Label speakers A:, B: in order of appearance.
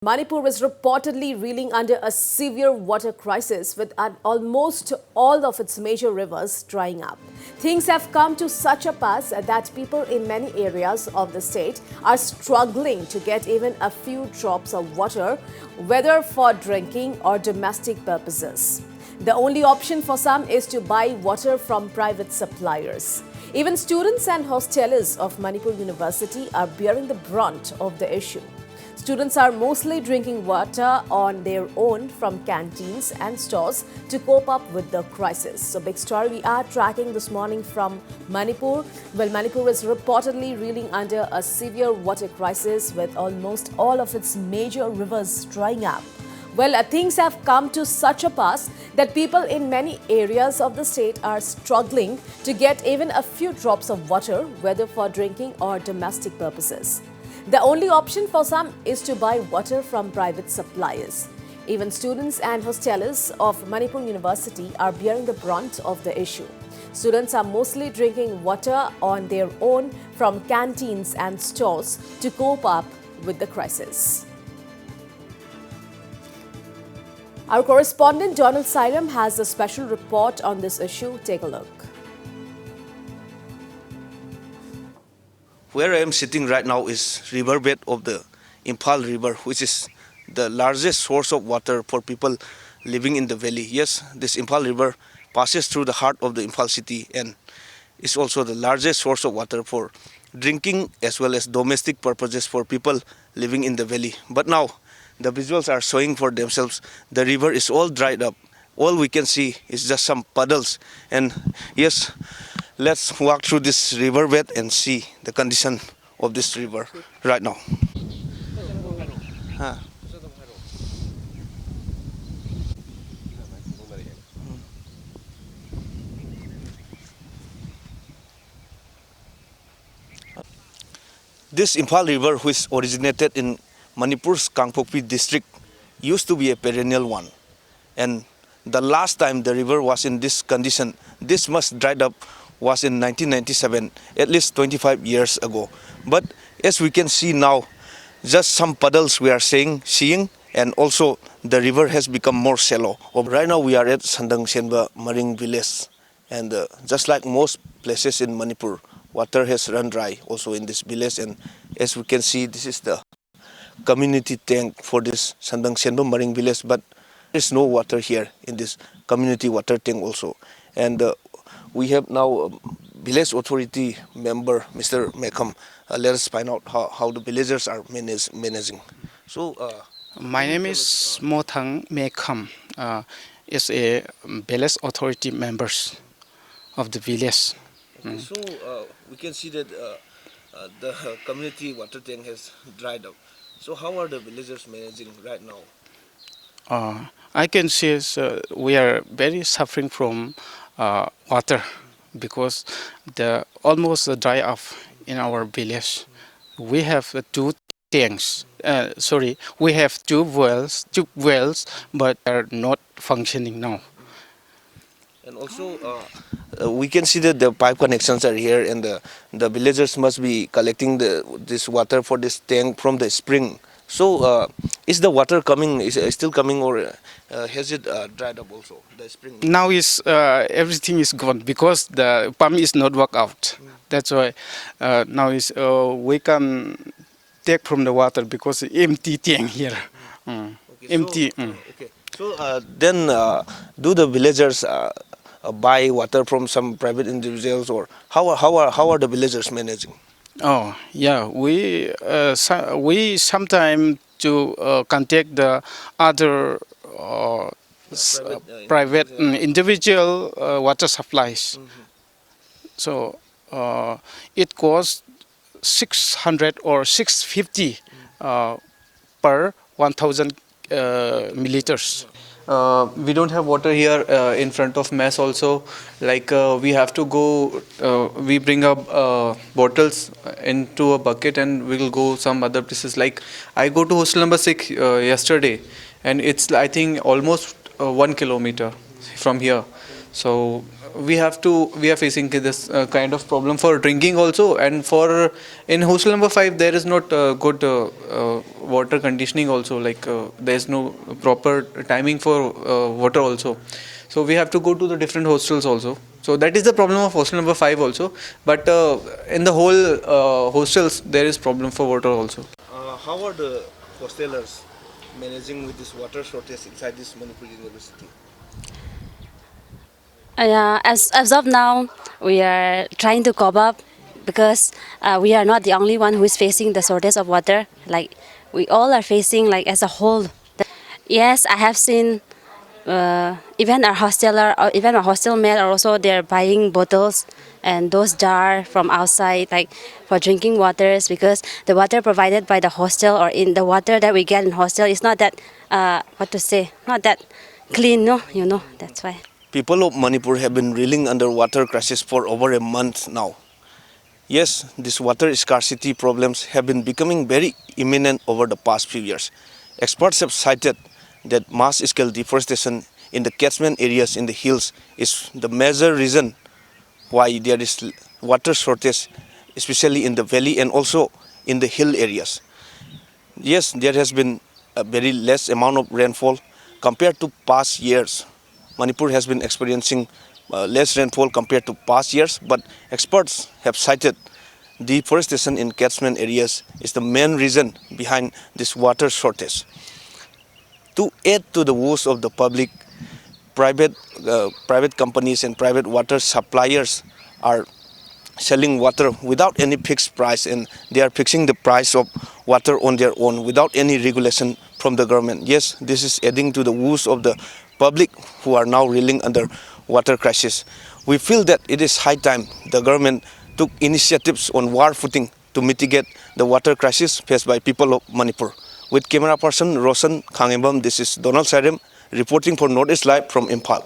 A: Manipur is reportedly reeling under a severe water crisis with almost all of its major rivers drying up. Things have come to such a pass that people in many areas of the state are struggling to get even a few drops of water, whether for drinking or domestic purposes. The only option for some is to buy water from private suppliers. Even students and hostelers of Manipur University are bearing the brunt of the issue. Students are mostly drinking water on their own from canteens and stores to cope up with the crisis. So, big story we are tracking this morning from Manipur. Well, Manipur is reportedly reeling under a severe water crisis with almost all of its major rivers drying up. Well, things have come to such a pass that people in many areas of the state are struggling to get even a few drops of water, whether for drinking or domestic purposes. The only option for some is to buy water from private suppliers. Even students and hostelers of Manipur University are bearing the brunt of the issue. Students are mostly drinking water on their own from canteens and stores to cope up with the crisis. Our correspondent 𝗡𝗢𝗥𝗧𝗛𝗪 has a special report on this issue. Take a look.
B: Where I am sitting right now is riverbed of the 𝗡𝗢𝗥𝗧𝗛𝗪 River, which is the largest source of water for people living in the valley. Yes, this 𝗡𝗢𝗥𝗧𝗛𝗪 River passes through the heart of the Imphal city and is also the largest source of water for drinking as well as domestic purposes for people living in the valley. But now the visuals are showing for themselves. The river is all dried up. All we can see is just some puddles. And yes, let's walk through this riverbed and see the condition of this river right now. This 𝗡𝗙 River, which originated in Manipur's 𝗡𝗢𝗥𝗧𝗏 district, used to be a perennial one. And the last time the river was in this condition, this much dried up, was in 1997, at least 25 years ago. But as we can see now, just some puddles we are seeing, and also the river has become more shallow. Right now we are at 𝗟𝗜𝗩𝗘 village, and just like most places in Manipur, water has run dry also in this village. And as we can see, this is the community tank for this 𝗟𝗜𝗩𝗘 village, but there is no water here in this community water tank also. And we have now village authority member, Mr. Mekam. Let us find out how the villagers are managing. So,
C: my name is Mothang Mekam. Is a village authority members of the village.
B: So we can see that the community water tank has dried up. So how are the villagers managing right now?
C: I can say we are very suffering from water because the almost dry up in our village. We have two tanks. We have two wells, but are not functioning now.
B: And also, we can see that the pipe connections are here, and the villagers must be collecting this water for this tank from the spring. So, is the water coming? Is still coming, or has it dried up also? The spring.
C: Now is everything is gone because the pump is not work out. That's why now is we can take from the water because empty tank here.
B: Okay,
C: Empty.
B: Okay. So then, do the villagers buy water from some private individuals, or how are the villagers managing?
C: Oh yeah, we sometimes to contact the other private individual water supplies. So it costs 600 or 650 per 1,000 milliliters.
D: We don't have water here in front of mess also. Like we have to go, we bring up bottles into a bucket and we'll go some other places. Like I go to hostel number 6 yesterday, and it's I think almost 1 kilometer from here. So we are facing this kind of problem for drinking also, and for in hostel number 5 there is not good water conditioning also, like there is no proper timing for water also, so we have to go to the different hostels also. So that is the problem of hostel number 5 also, but in the whole hostels there is problem for water also.
B: How are the hostellers managing with this water shortage inside this Manipur University?
E: As of now, we are trying to cope up because we are not the only one who is facing the shortage of water. Like we all are facing, like as a whole. Yes, I have seen even our hosteler or even our hostel mate are also they're buying bottles and those jars from outside, like for drinking waters, because the water provided by the hostel or in the water that we get in hostel is not that not that clean, no, that's why.
B: People of Manipur have been reeling under water crisis for over a month now. Yes, these water scarcity problems have been becoming very imminent over the past few years. Experts have cited that mass-scale deforestation in the catchment areas in the hills is the major reason why there is water shortage, especially in the valley and also in the hill areas. Yes, there has been a very less amount of rainfall compared to past years. Manipur has been experiencing less rainfall compared to past years, but experts have cited deforestation in catchment areas is the main reason behind this water shortage. To add to the woes of the public, private companies and private water suppliers are selling water without any fixed price, and they are fixing the price of water on their own without any regulation from the government. Yes, this is adding to the woes of the public who are now reeling under water crisis. We feel that it is high time the government took initiatives on war footing to mitigate the water crisis faced by people of Manipur. With camera person Roshan Khangembam, this is Donald Sarem reporting for Northeast Live from Imphal.